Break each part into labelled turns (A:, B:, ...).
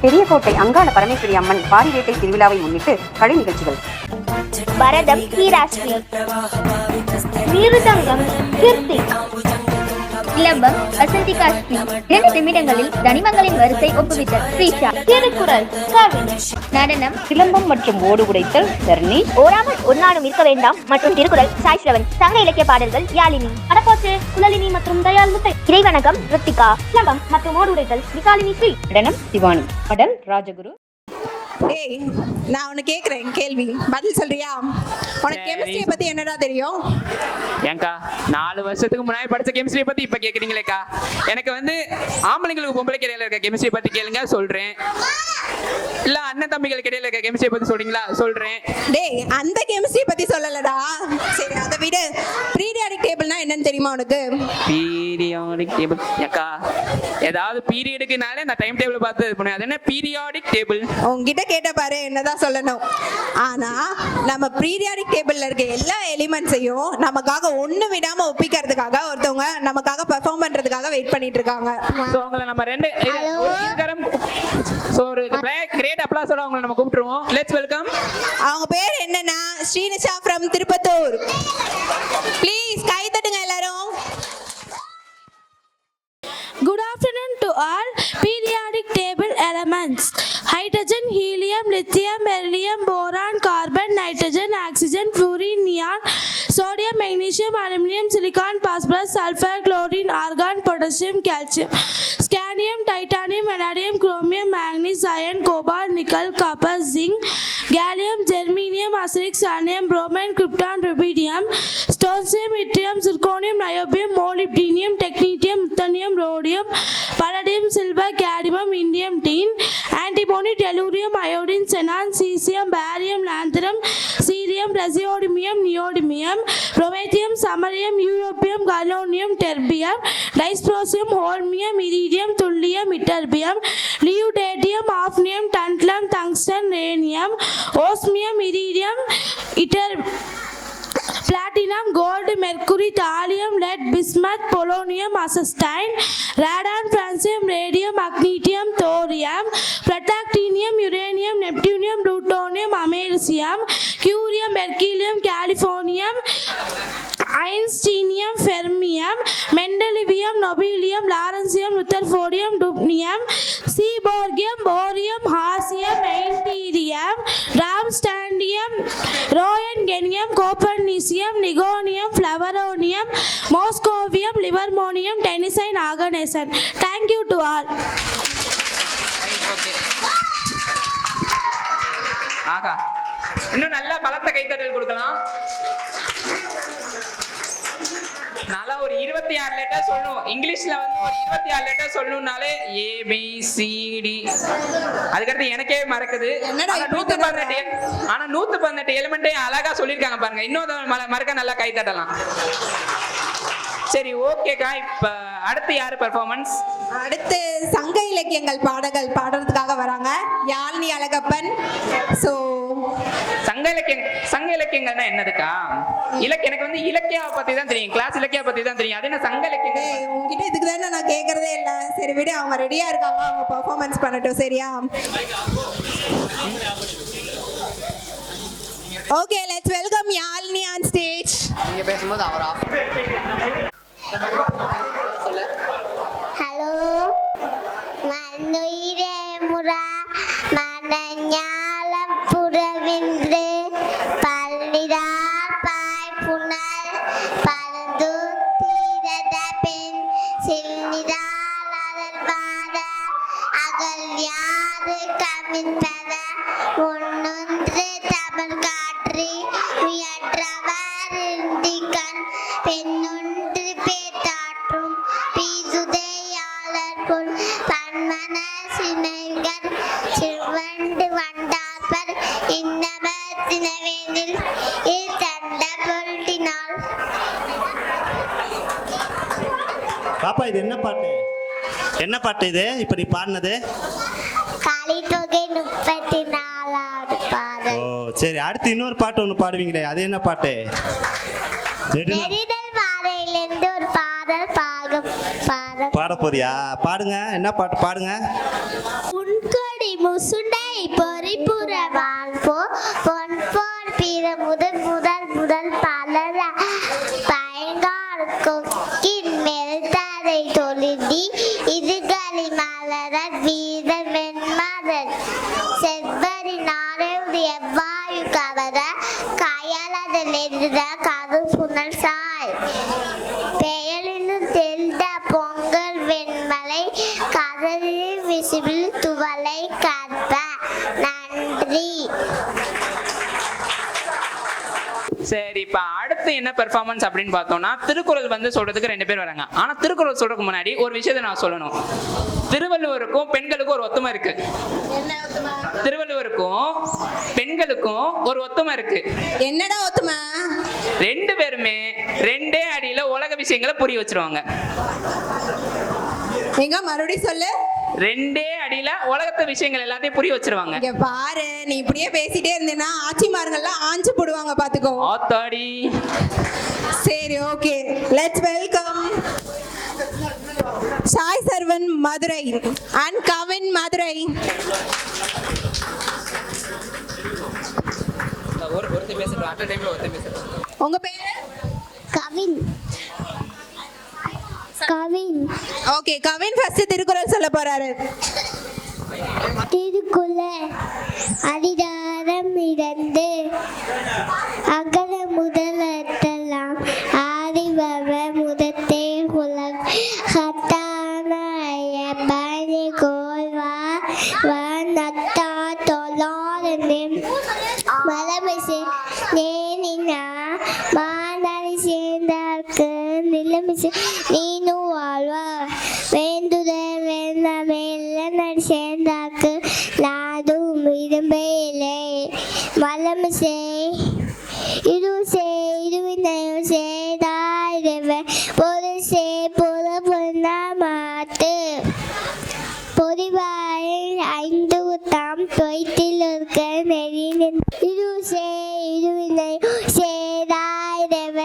A: பெரியகோட்டை அங்காள பரமேஸ்வரி அம்மன் பாரிவேட்டை திருவிழாவை முன்னிட்டு கலை நிகழ்ச்சிகள்.
B: பரதம் ஹீராஸ்ரீ, மிருதங்கம் கீர்த்தி, இளம்பம் வசந்திகாஸ்ரீ, 2 நிமிடங்களில் தனிமங்களின் வரிசை ஒப்புவித்த ஸ்ரீஷா, திருக்குறள் கவின், நடனம்
A: சிலம்பம் மற்றும் ஓடு உடைத்தல் தர்ணி,
B: ஓராமல் ஒரு நாளும் இருக்க வேண்டாம் மற்றும் திருக்குறள் சாய் ஸ்ரவன், சங்க இலக்கிய பாடல்கள் யாழினி, கடப்போச்சு குலலினி மற்றும் தயாள் முத்தை, இறைவணக்கம் ரித்திகா, சிலம்பம் மற்றும் ஓடு உடைத்தல் விசாலினி ஸ்ரீ,
A: நடனம் சிவானி, பாடல் ராஜகுரு.
C: ஏய், நான் உன்னை கேட்குறேன் கேள்வி, பதில் சொல்றியா? உனக்கு கெமிஸ்ட்ரியை பத்தி என்னடா தெரியும்?
D: ஏங்கா 4 வருஷத்துக்கு முன்னாடி படிச்ச கெமிஸ்ட்ரியை பத்தி இப்ப கேக்குறீங்களேக்கா. எனக்கு வந்து ஆம்பளைங்களுக்கு பொம்பளைக்கு இடையில இருக்க கெமிஸ்ட்ரி பத்தி கேளுங்க சொல்றேன். இல்ல அண்ணன் தம்பிகளுக்கு இடையில இருக்க கெமிஸ்ட்ரி பத்தி சொல்றீங்களா? சொல்றேன்.
C: டேய், அந்த கெமிஸ்ட்ரி பத்தி சொல்லலடா. சரி, அதை விட பீரியாடிக் டேபிள்னா என்னன்னு தெரியுமா உனக்கு?
D: பீரியாடிக் டேபிள் ஏக்கா, ஏதாவது பீரியடுக்குனாலே நான் டைம் டேபிள் பார்த்து இது பண்ணுவேன். அது என்ன பீரியாடிக் டேபிள்?
C: உங்ககிட்ட கேட்ட பாரு, என்னதான் சொல்லணும். ஆனா நம்ம பீரியாடிக் டேபிள்ல இருக்க எல்லா எலிமெண்ட்ஸையும் நமக்காக ஒண்ணு விடாம ஒப்பிக்கிறதுக்காக ஒருத்தவங்க நமக்காக பெர்ஃபார்ம் பண்றதுக்காக வெயிட் பண்ணிட்டு இருக்காங்க.
D: சோ உங்களை நம்ம ரெண்டு ஒரு கிரேட் அப்ளாஸோட உங்களை நம்ம கூப்பிட்டுருவோம். Let's welcome.
C: அவங்க பேர் என்னன்னா ஸ்ரீனிஷா ஃப்ரம் திருப்பத்தூர். ப்ளீஸ் கை தட்டுங்க எல்லாரும்.
E: Good afternoon to all. Periodic table elements: hydrogen, helium, lithium, beryllium, boron, carbon, nitrogen, oxygen, fluorine, neon, sodium, magnesium, aluminum, silicon, phosphorus, sulfur, chlorine, argon, potassium, calcium, scandium, titanium, vanadium, chromium, manganese, iron, cobalt, nickel, copper, zinc, gallium, germanium, arsenic, scandium, bromine, krypton, rubidium, strontium, yttrium, zirconium, niobium, molybdenum, technetium, ruthenium, rhodium, palladium, silver, cadmium, indium, tin, antimony, tellurium, iodine, xenon, cesium, barium, lanthanum, cerium, praseodymium, neodymium, promethium, samarium, europium, galonium, terbium, dysprosium, holmium, iridium, thulium, ytterbium, leudatium, hafnium, tantalum, tungsten, rhenium, osmium, iridium, platinum, gold, mercury, thallium, lead, bismuth, polonium, acetine, radon, francium, radium, magnesium, thorium, platinum, uranium, neptunium, plutonium, americium, curium, berkelium, californium, einsteinium, fermium, mendelevium, nobelium, lawrencium, rutherfordium, dubnium, seaborgium, borium, hassium, antierium, ramstandnium, roentgenium, copernicium, nigonium, flavoronium, moscovium, livermonium, tennessine, arganesine. Thank you to all.
D: ஆகா, இன்னும் நல்ல பலத்த கைத்தட்டல் கொடுக்கலாம். நல்லா ஒரு 26 letter சொல்லணும். இங்கிலீஷ்ல வந்து ஒரு 26 லெட்டர் சொல்லணும்னாலே ABCD. அதுக்கடுத்து எனக்கே மறக்குது. ஆனா 118 எலிமெண்டே அழகா சொல்லியிருக்காங்க பாருங்க. இன்னும் மறக்க நல்லா கை தட்டலாம். சரி, ஓகேக்கா. இப்ப அடுத்து யாரு பெர்ஃபார்மன்ஸ்?
C: அடுத்து சங்க இலக்கியங்கள் பாடுறதுக்காக வராங்க யாழினி அழகப்பன். சோ
D: சங்க இலக்கியங்கள்னா என்னதுக்கா? எனக்கு வந்து இலக்கியா பத்தி தான் தெரியும், கிளாஸ் இலக்கியா பத்தி தான் தெரியும். அது என்ன சங்க இலக்கியம்?
C: உங்ககிட்ட இதுக்கு தானே நான் கேட்கறதே இல்லை. சரி விடு, அவங்க ரெடியா இருக்காங்க, அவங்க பெர்ஃபார்மன்ஸ் பண்ணட்டும். சரியா? Okay, let's welcome Yazhini on stage.
F: நீங்க பேசும்போது அவர் ஆஃப்.
B: ஹலோ, மன்னுயிரே முரா மனஞாலம் புறவின்று பல்லிரார் பாய் புனல் பரந்து தீரத பெண் சில்லிரால் அதர்வாத அகல் யாது கமிழ்பத ஒன்னொன்று தமிழ் காற்றி உயற்றவர் இந்திக்கண் பெண்ணொன்று பேத்தாற்றும் பீசுதையாளர் பொன் பன்மன சினைகர் சிறுவண்டு வண்டாப்பர் இன்னவர் சினவேனில் தண்ட பொருட்டினாள்.
G: பாப்பா, இது என்ன பாட்டு? என்ன பாட்டு இது இப்ப நீ பாடினது?
B: கலித்தொகை 34வது பாடல்.
G: ஓ சரி, அடுத்து இன்னொரு பாட்டு ஒன்று பாடுவீங்களே, அது என்ன பாட்டு?
B: நெறிதல் பாறையிலிருந்து ஒரு பாடல்
G: பாட போறியா? பாடுங்க, என்ன பாட்டு பாடுங்க.
B: உன்கொடி முசுண்டை பொறிப்புற வாழ்போ பொன்போர் பிற முதல் முதல் முதல் பலர பயங்கால் கொக்கின் மெல்தரை தொழுதி இதுகளி மலர வீர வெண்மதன் செவ்வரி நாரேவுதி எவ்வாயு கவர கயலதில் எதிர கது புனல் சாய் பெயரினு தெல்த பொங்கல் வெண்மலை கதறில் விசிபிள் துவலை கற்ப நன்றி.
D: சரி, இப்ப அடுத்து என்ன பெர்ஃபார்மன்ஸ் அப்படின்னு பார்த்தோம்னா திருக்குறள் வந்து சொல்றதுக்கு 2 பேர் வராங்க. ஆனா திருக்குறள் சொல்றதுக்கு முன்னாடி ஒரு விஷயத்தை நான் சொல்லணும். திருவள்ளுவருக்கும் பெண்களுக்கும் ஒரு ஒத்துமை இருக்கு. திருவள்ளுவருக்கும் பெண்களுக்கும் ஒரு ஒத்துமை இருக்கு.
C: என்னடா ஒத்துமை?
D: 2 பேருமே 2 அடியில உலக விஷயங்களை புரிய வச்சிருவாங்க.
C: எங்க மறுபடியும் சொல்லு.
D: 2 அடியில உலகத்து விஷயங்கள் எல்லாத்தையும் புரிய வச்சிருவாங்க.
C: இங்க பாரு, நீ இப்படியே பேசிட்டே இருந்தேன்னா ஆச்சிமார்கள்லாம் ஆஞ்சு போடுவாங்க பாத்துக்கோ.
D: ஆத்தாடி.
C: சரி, okay, let's welcome Sai servant Madurai and Kavin Madurai. உங்க பேரு?
B: கவின். கவின்.
C: ஓகே, கவின் ஃபர்ஸ்ட் திருக்குறள் சொல்ல போறாரு.
B: திருக்குறள் அதிகாரம் 2 அகர முதலெல்லாம் ஆதிபவ முதத்தே உலக ஹத்தானாய பனி கோல்வா வனத்தா தொலாரனிம் மலமிசை நேனினா மானரி சேர்ந்தார்க்கு நிலமிசை நீனு வாழ்வா வேண்டுத வேண்டாமெல்லாம் சேர்ந்தாக்கு நாதும் இரும்பேலே வலமிசை இருவினையும் சேதாயிரவ ஒரு சே புற மாட்டு பொறிவாயில் 5 தாம் தொய்த்தில் இருக்க நெறினின் இருவினை சேதாயிரவ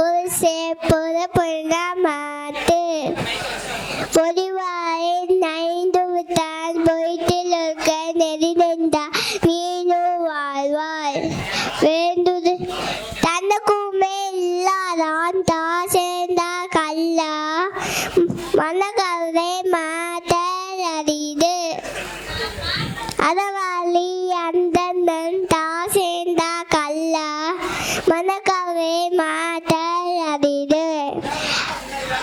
B: ஒரு சே புற மாட்டு பொறிவாயில் 5 தாம் தொய்த்தில் இருக்க நெறினென்றா நீனு வாழ்வாய் வேண்டுது தனக்குமே இல்லாதான் தா சேர்ந்தா கல்லா மனக்கவலை மாட்டல் அறிது அதவாளி அந்தன் தா சேர்ந்தா கல்லா மனக்கவலை மாட்டல் அறிது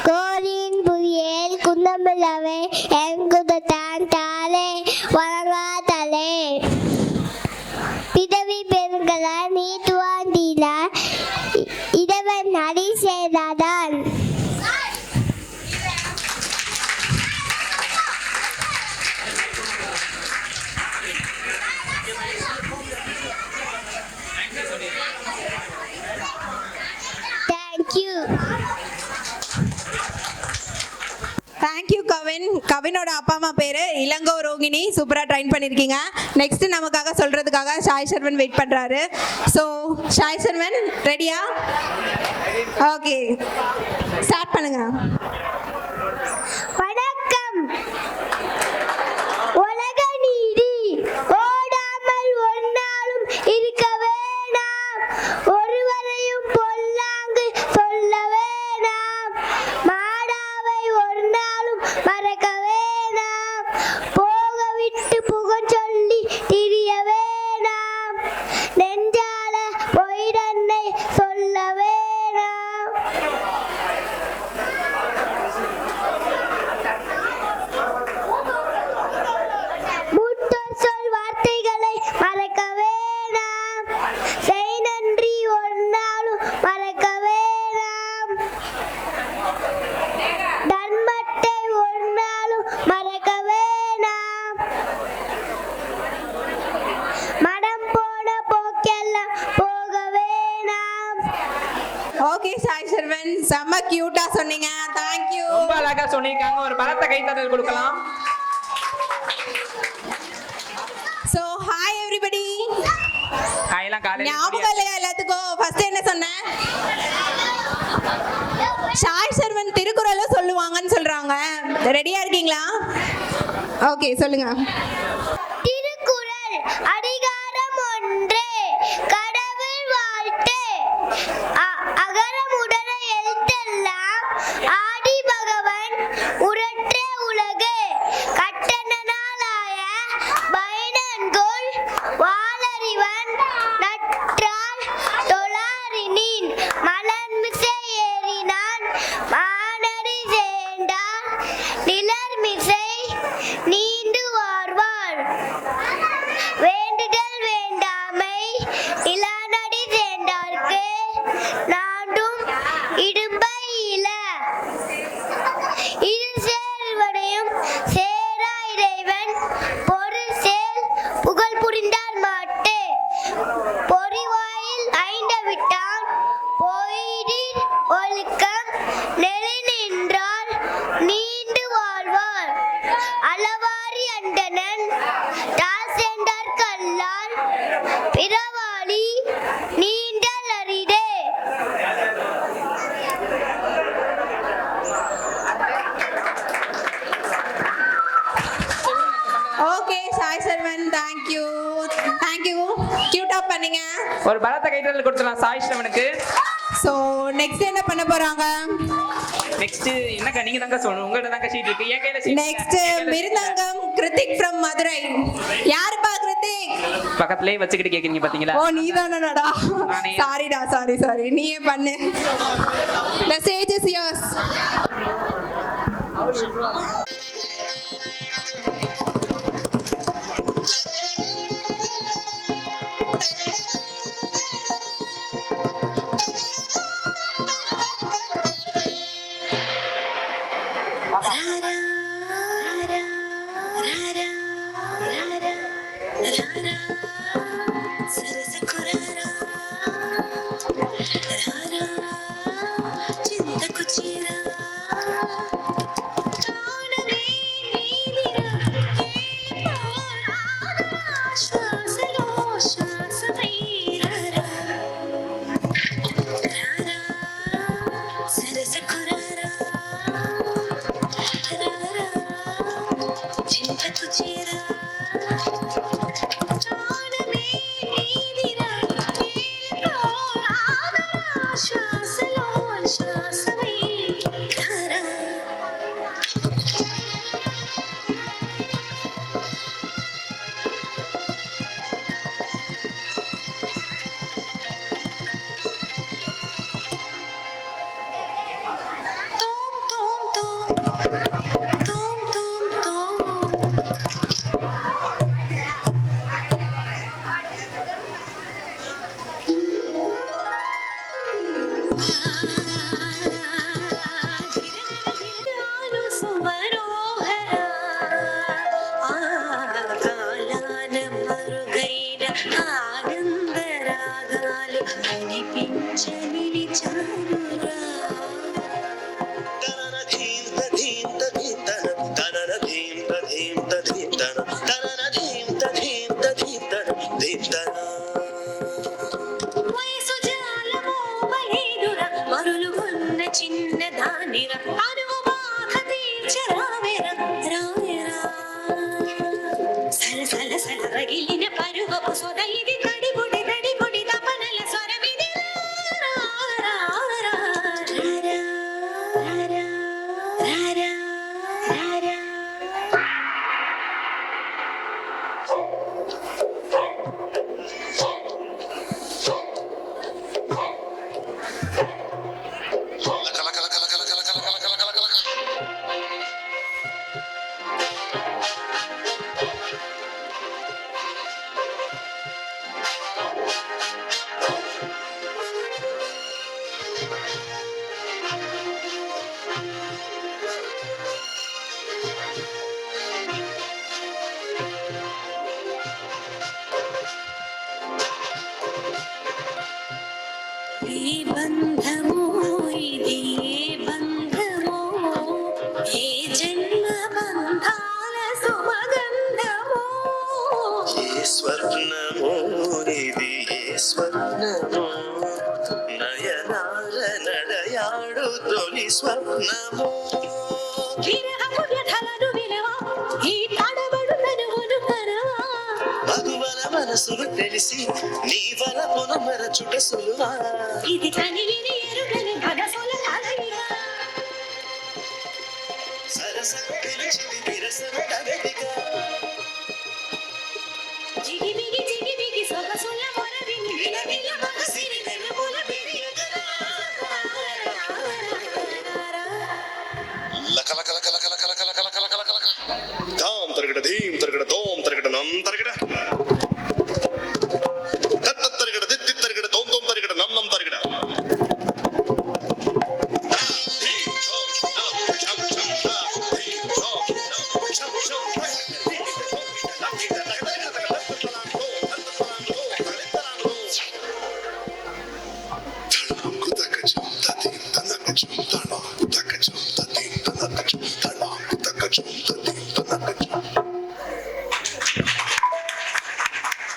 B: கோரின் புயல் குந்தமிழவை எங்குதான் தாலே வழங்காதலே பிதவி பெருங்களா நீட்டுவாண்டிலா இதவன் அடி செய்தாதான். தேங்க்யூ.
C: தேங்க்யூ கவின். கவினோட அப்பா அம்மா பேரு இளங்கோ ரோகிணி. சூப்பரா ட்ரைன் பண்ணிருக்கீங்க. நெக்ஸ்ட் நமக்காக சொல்றதுக்காக சாய் சர்வன் வெயிட் பண்றாரு. ஸோ சாய் சர்வன் ரெடியா? ஓகே, ஸ்டார்ட் பண்ணுங்க.
B: வணக்கம். உலக நீதி ஓடாமல் ஒன்னாலும் இருக்க வேணாம், ஒருவரையும் பொல்லாங்கு சொல்ல வேணாம், மாடாவை ஒரு நாளும் மறக்க வேணாம், போக விட்டு புகழ் சொல்லி திரிய வேணாம், நெஞ்சால பொய்தன்னை சொல்ல வேணாம். மூத்தோர் சொல் வார்த்தைகளை மறக்க வேணாம், செய் நன்றி ஒரு நாளும் மறக்க வேணாம், தர்மத்தை ஒரு நாளும் மறக்க வேணாம், மனம் போன போக்கெல்லாம் போக வேணாம்.
C: ஓகே சாய் சர்வன், செம்ம கியூட்டா சொன்னீங்க. தேங்க்யூ.
D: ரொம்ப அழகா சொல்லியிருக்காங்க. ஒரு பலத்த கைத்தட்டல் கொடுக்கலாம்.
C: So hi everybody.
D: காயெல்லாம் காலையில
C: ஞாபகம் இல்லையா எல்லாத்துக்கும்? ஃபர்ஸ்ட் என்ன சொன்னேன்? சாய் சர்வன் திருக்குறளும் சொல்லுவாங்கன்னு சொல்றாங்க. ரெடியா இருக்கீங்களா? ஓகே, சொல்லுங்க.
B: பிறவாளி நீண்டலரிடே.
C: ஓகே சாய் சரவணன், தேங்க்யூ கியூட்டா பண்ணீங்க.
D: ஒரு பலத்த கைத்தறல் கொடுத்துடலாம் சாய் ஸ்ரவனுக்கு.
C: ஸோ நெக்ஸ்ட் என்ன பண்ண போறாங்க?
D: நெக்ஸ்ட் என்னக்கா நீங்க தாங்க சொல்லணும். உங்கள்ட்ட தாங்க ஷீட் இருக்கு. என் கையில sheet
C: நெக்ஸ்ட்
D: இல்ல.
C: மிருதங்கம் கிருத்திக் ஃப்ரம் மதுரை. யாருப்பா கிருத்திக்?
D: பக்கத்துலயே வச்சுக்கிட்டு கேக்குறீங்க பாத்தீங்களா?
C: ஓ நீதானடா.
D: நானே.
C: சாரிடா, சாரி நீயே பண்ணு. The stage is yours.
F: మనసులు తెలిసి నీ వల పొనమర చుట సులువా ఇది తనివిని ఎరుగని మనసుల కలయిగా సరసన పిలిచిది విరసన కదలిగా జిగిబిగి సొగసుల మొరవిని విలవిల మనసిని వెలుగుల విరియగరా లకలకలకలకలకలకలకలకలకలకలక ధాం తరగడ ధీం తరగడ తోం తరగడ నం తరగడ